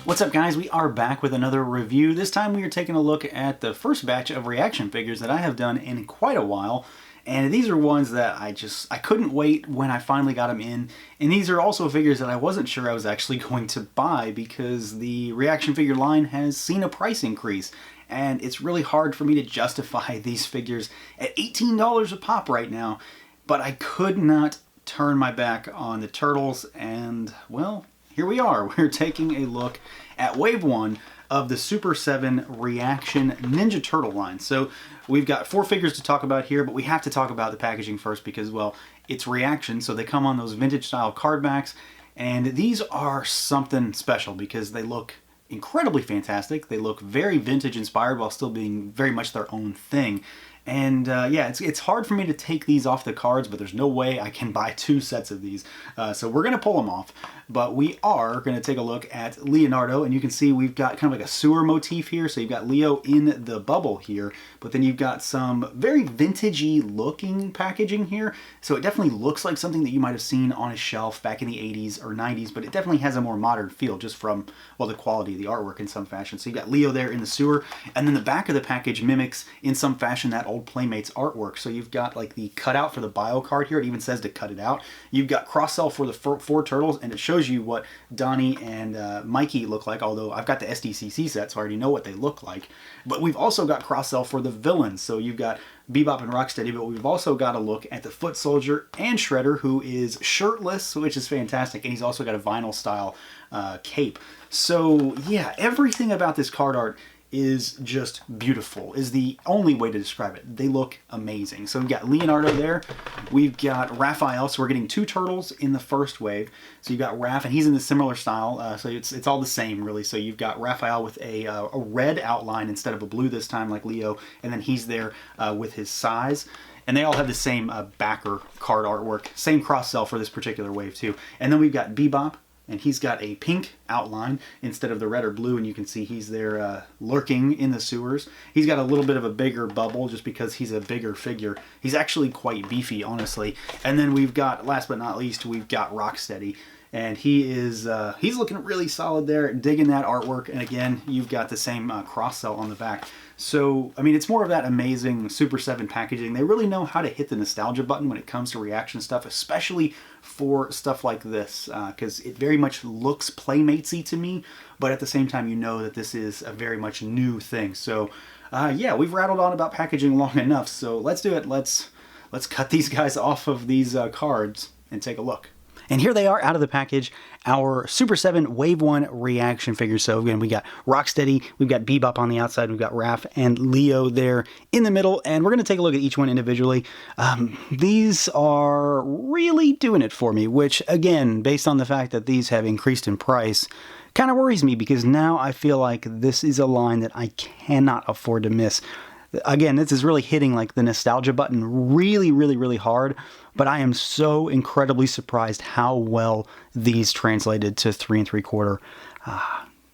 What's up, guys? We are back with another review. This time we are taking a look at the first batch of ReAction figures that I have done in quite a while. And these are ones that I couldn't wait when I finally got them in. And these are also figures that I wasn't sure I was actually going to buy because the ReAction figure line has seen a price increase. And it's really hard for me to justify these figures at $18 a pop right now. But I could not turn my back on the Turtles, and well, here we are. We're taking a look at Wave 1 of the Super7 ReAction Ninja Turtle line. So we've got 4 figures to talk about here, but we have to talk about the packaging first because, well, it's ReAction, so they come on those vintage style card backs, and these are something special because they look incredibly fantastic. They look very vintage inspired while still being very much their own thing. And yeah, it's hard for me to take these off the cards, but there's no way I can buy 2 sets of these. So we're going to pull them off. But we are going to take a look at Leonardo, and you can see we've got kind of like a sewer motif here. So you've got Leo in the bubble here, but then you've got some very vintagey looking packaging here. So it definitely looks like something that you might have seen on a shelf back in the 80s or 90s, but it definitely has a more modern feel just from, well, the quality of the artwork in some fashion. So you've got Leo there in the sewer, and then the back of the package mimics in some fashion that old Playmates artwork. So you've got like the cutout for the bio card here. It even says to cut it out. You've got cross-sell for the 4 turtles, and it shows you what Donnie and Mikey look like, although I've got the SDCC set, so I already know what they look like. But we've also got cross-sell for the villains. So you've got BEBOP and ROCKSTEADY, but we've also got a look at the Foot Soldier and Shredder, who is shirtless, which is fantastic, and he's also got a vinyl style cape. So yeah, everything about this card art is just beautiful, is the only way to describe it. They look amazing. So we've got Leonardo there. We've got Raphael, so we're getting 2 turtles in the first wave. So you've got Raph, and he's in the similar style, so it's all the same, really. So you've got Raphael with a red outline instead of a blue this time, like Leo, and then he's there with his size. And they all have the same backer card artwork, same cross-sell for this particular wave, too. And then we've got BEBOP, and he's got a pink outline instead of the red or blue, and you can see he's there lurking in the sewers. He's got a little bit of a bigger bubble just because he's a bigger figure. He's actually quite beefy, honestly. And then we've got, last but not least, we've got ROCKSTEADY. And he is, he's looking really solid there, digging that artwork. And again, you've got the same cross-sell on the back. So, I mean, it's more of that amazing Super 7 packaging. They really know how to hit the nostalgia button when it comes to ReAction stuff, especially for stuff like this, because it very much looks Playmatesy to me, but at the same time, you know that this is a very much new thing. So, yeah, we've rattled on about packaging long enough, so let's do it. Let's cut these guys off of these cards and take a look. And here they are out of the package, our Super 7 Wave 1 ReAction figures. So again, we got ROCKSTEADY, we've got BEBOP on the outside, we've got Raph and Leo there in the middle, and we're going to take a look at each one individually. These are really doing it for me, which again, based on the fact that these have increased in price, kind of worries me because now I feel like this is a line that I cannot afford to miss. Again, this is really hitting like the nostalgia button really, really, really hard, but I am so incredibly surprised how well these translated to 3 3/4.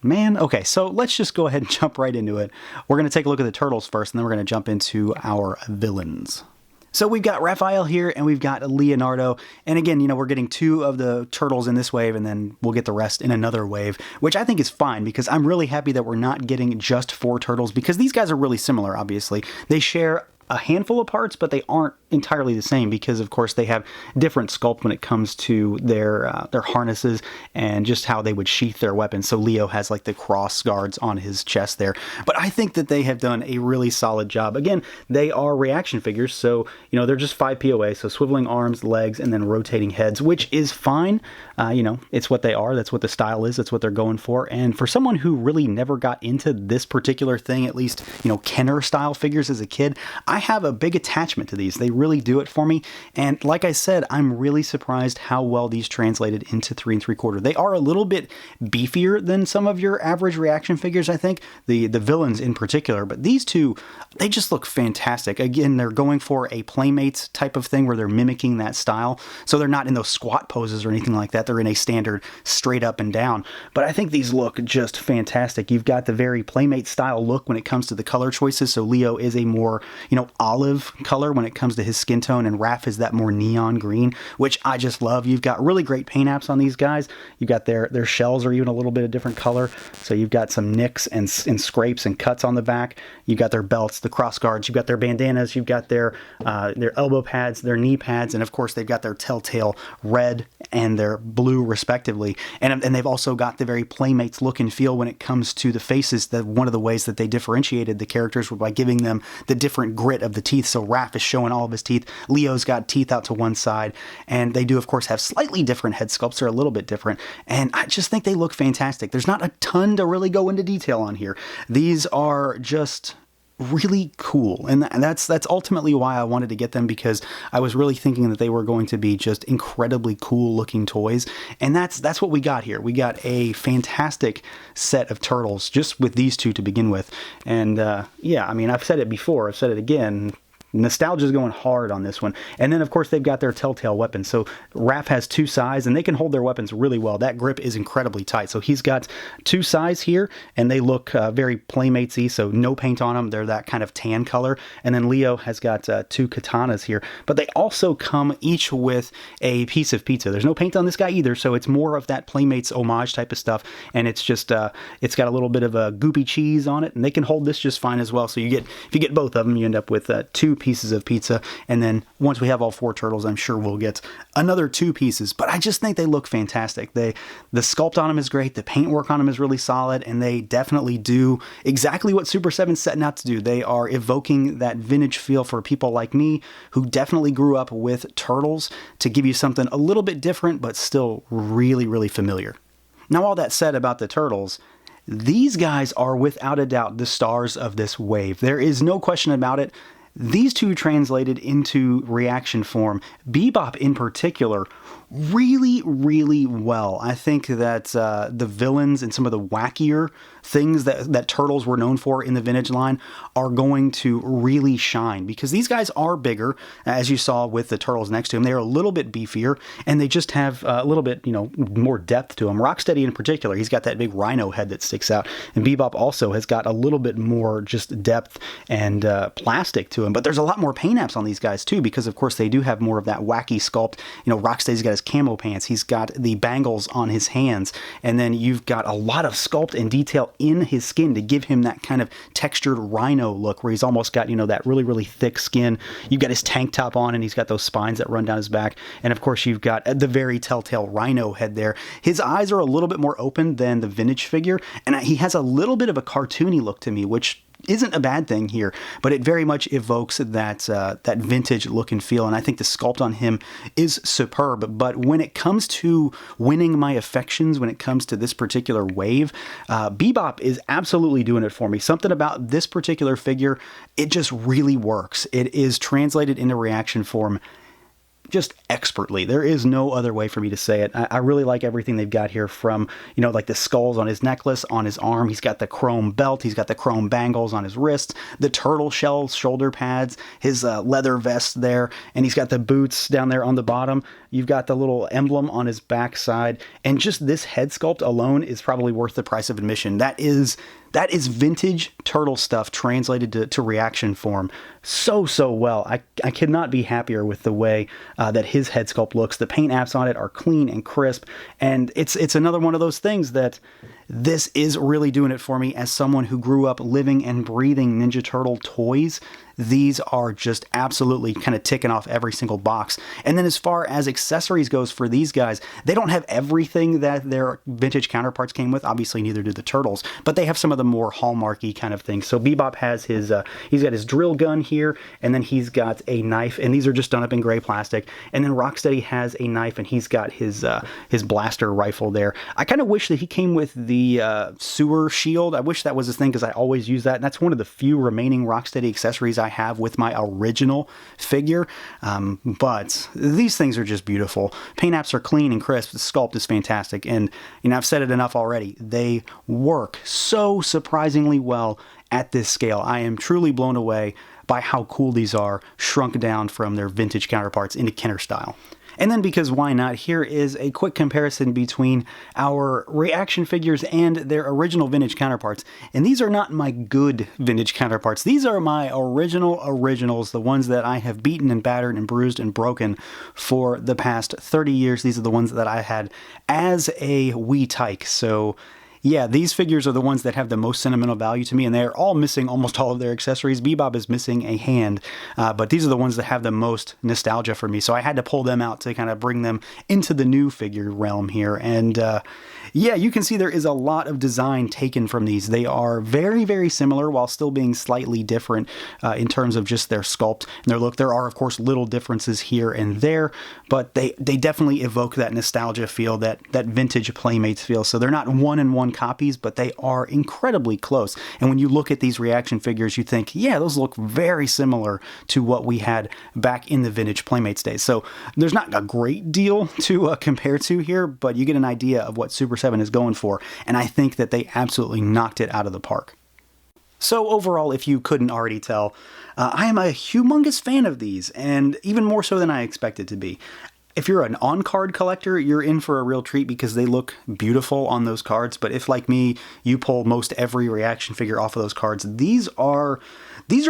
Man, okay, so let's just go ahead and jump right into it. We're going to take a look at the turtles first, and then we're going to jump into our villains. So we've got Raphael here, and we've got Leonardo, and again, you know, we're getting 2 of the turtles in this wave, and then we'll get the rest in another wave, which I think is fine, because I'm really happy that we're not getting just 4 turtles, because these guys are really similar, obviously. They share a handful of parts, but they aren't entirely the same because, of course, they have different sculpt when it comes to their harnesses and just how they would sheath their weapons. So Leo has like the cross guards on his chest there. But I think that they have done a really solid job. Again, they are ReAction figures, so you know they're just 5 POA, so swiveling arms, legs, and then rotating heads, which is fine. You know, it's what they are. That's what the style is. That's what they're going for. And for someone who really never got into this particular thing, at least, you know, Kenner style figures as a kid, I have a big attachment to these. They really do it for me. And like I said, I'm really surprised how well these translated into 3 3/4. They are a little bit beefier than some of your average ReAction figures, I think. The villains in particular. But these 2, they just look fantastic. Again, they're going for a Playmates type of thing where they're mimicking that style. So they're not in those squat poses or anything like that. They're in a standard straight up and down. But I think these look just fantastic. You've got the very Playmate style look when it comes to the color choices. So Leo is a more, you know, olive color when it comes to his skin tone, and RAPH is that more neon green, which I just love. You've got really great paint apps on these guys. You've got their shells are even a little bit of different color, so you've got some nicks and scrapes and cuts on the back. You've got their belts, the cross guards, you've got their bandanas, you've got their elbow pads, their knee pads, and of course they've got their telltale red and their blue respectively. And they've also got the very Playmates look and feel when it comes to the faces. That one of the ways that they differentiated the characters were by giving them the different grit of the teeth. So RAPH is showing all of his teeth. Leo's got teeth out to one side, and they do of course have slightly different head sculpts. They're a little bit different, and I just think they look fantastic. There's not a ton to really go into detail on here. These are just really cool, and that's ultimately why I wanted to get them, because I was really thinking that they were going to be just incredibly cool looking toys, and that's what we got here. We got a fantastic set of turtles just with these two to begin with. And yeah, I mean, I've said it before, I've said it again, nostalgia is going hard on this one. And then of course they've got their telltale weapons. So RAPH has two sais, and they can hold their weapons really well. That grip is incredibly tight. So he's got two sais here, and they look very Playmates-y, so no paint on them. They're that kind of tan color. And then Leo has got two katanas here, but they also come each with a piece of pizza. There's no paint on this guy either, so it's more of that Playmates homage type of stuff. And it's just it's got a little bit of a goopy cheese on it, and they can hold this just fine as well. So if you get both of them, you end up with two pieces of pizza. And then once we have all four turtles, I'm sure we'll get another two pieces. But I just think they look fantastic. The sculpt on them is great. The paintwork on them is really solid, and they definitely do exactly what Super7's setting out to do. They are evoking that vintage feel for people like me who definitely grew up with turtles, to give you something a little bit different but still really, really familiar. Now, all that said about the turtles, these guys are without a doubt the stars of this wave. There is no question about it. These two translated into reaction form, BEBOP in particular, really, really well. I think that the villains and some of the wackier things that Turtles were known for in the vintage line are going to really shine, because these guys are bigger, as you saw with the Turtles next to them. They're a little bit beefier, and they just have a little bit, more depth to them. Rocksteady in particular, he's got that big rhino head that sticks out, and BEBOP also has got a little bit more just depth and plastic to him. But there's a lot more paint apps on these guys too, because of course they do have more of that wacky sculpt. Rocksteady's got his camo pants, he's got the bangles on his hands, and then you've got a lot of sculpt and detail in his skin to give him that kind of textured rhino look, where he's almost got, that really, really thick skin. You've got his tank top on, and he's got those spines that run down his back. And of course, you've got the very telltale rhino head there. His eyes are a little bit more open than the vintage figure, and he has a little bit of a cartoony look to me, which isn't a bad thing here, but it very much evokes that vintage look and feel, and I think the sculpt on him is superb. But when it comes to winning my affections, when it comes to this particular wave, BEBOP is absolutely doing it for me. Something about this particular figure, it just really works. It is translated into reaction form just expertly. There is no other way for me to say it. I really like everything they've got here, from, like the skulls on his necklace, on his arm. He's got the chrome belt. He's got the chrome bangles on his wrists, the turtle shell shoulder pads, his leather vest there, and he's got the boots down there on the bottom. You've got the little emblem on his backside, and just this head sculpt alone is probably worth the price of admission. That is vintage turtle stuff translated to reaction form so well. I could not be happier with the way that his head sculpt looks. The paint apps on it are clean and crisp, and it's another one of those things that this is really doing it for me as someone who grew up living and breathing Ninja Turtle toys. These are just absolutely kind of ticking off every single box. And then as far as accessories goes for these guys, they don't have everything that their vintage counterparts came with. Obviously, neither do the Turtles, but they have some of the more hallmarky kind of things. So BEBOP has his, he's got his drill gun here, and then he's got a knife, and these are just done up in gray plastic. And then Rocksteady has a knife, and he's got his blaster rifle there. I kind of wish that he came with the sewer shield. I wish that was his thing, because I always use that, and that's one of the few remaining Rocksteady accessories I have with my original figure. But these things are just beautiful. Paint apps are clean and crisp. The sculpt is fantastic, and I've said it enough already. They work so surprisingly well at this scale. I am truly blown away by how cool these are, shrunk down from their vintage counterparts into Kenner style. And then, because why not, here is a quick comparison between our ReAction figures and their original vintage counterparts. And these are not my good vintage counterparts. These are my originals, the ones that I have beaten and battered and bruised and broken for the past 30 years. These are the ones that I had as a wee tyke. So yeah, these figures are the ones that have the most sentimental value to me, and they're all missing almost all of their accessories. Bebop is missing a hand, but these are the ones that have the most nostalgia for me, so I had to pull them out to kind of bring them into the new figure realm here. And yeah, you can see there is a lot of design taken from these. They are very, very similar while still being slightly different in terms of just their sculpt and their look. There are, of course, little differences here and there, but they definitely evoke that nostalgia feel, that vintage Playmates feel. So they're not one-in-one copies, but they are incredibly close. And when you look at these ReAction figures, you think, yeah, those look very similar to what we had back in the vintage Playmates days. So there's not a great deal to compare to here, but you get an idea of what Super 7 is going for, and I think that they absolutely knocked it out of the park. So overall, if you couldn't already tell, I am a humongous fan of these, and even more so than I expected to be. If you're an on-card collector, you're in for a real treat because they look beautiful on those cards. But if, like me, you pull most every ReAction figure off of those cards, these are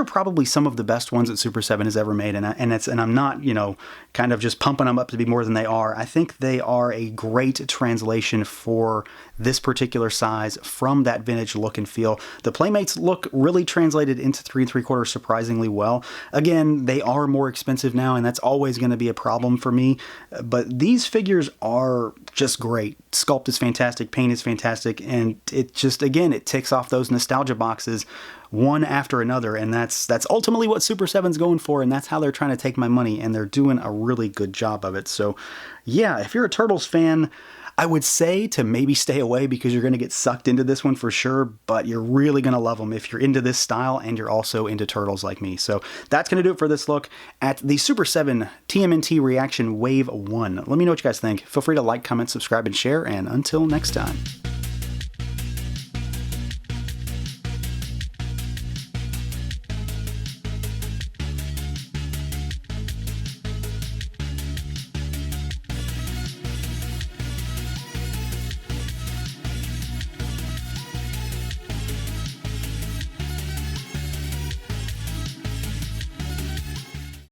probably some of the best ones that Super 7 has ever made. And I'm not, you know, kind of just pumping them up to be more than they are. I think they are a great translation for this particular size from that vintage look and feel. The Playmates look really translated into 3 3/4 surprisingly well. Again, they are more expensive now, and that's always going to be a problem for me. But these figures are just great. Sculpt is fantastic, paint is fantastic, and it just, again, it ticks off those nostalgia boxes one after another, and that's ultimately what Super 7's going for, and that's how they're trying to take my money, and they're doing a really good job of it. So yeah, if you're a Turtles fan, I would say to maybe stay away because you're going to get sucked into this one for sure, but you're really going to love them if you're into this style and you're also into Turtles like me. So that's going to do it for this look at the Super 7 TMNT ReAction Wave 1. Let me know what you guys think. Feel free to like, comment, subscribe, and share, and until next time.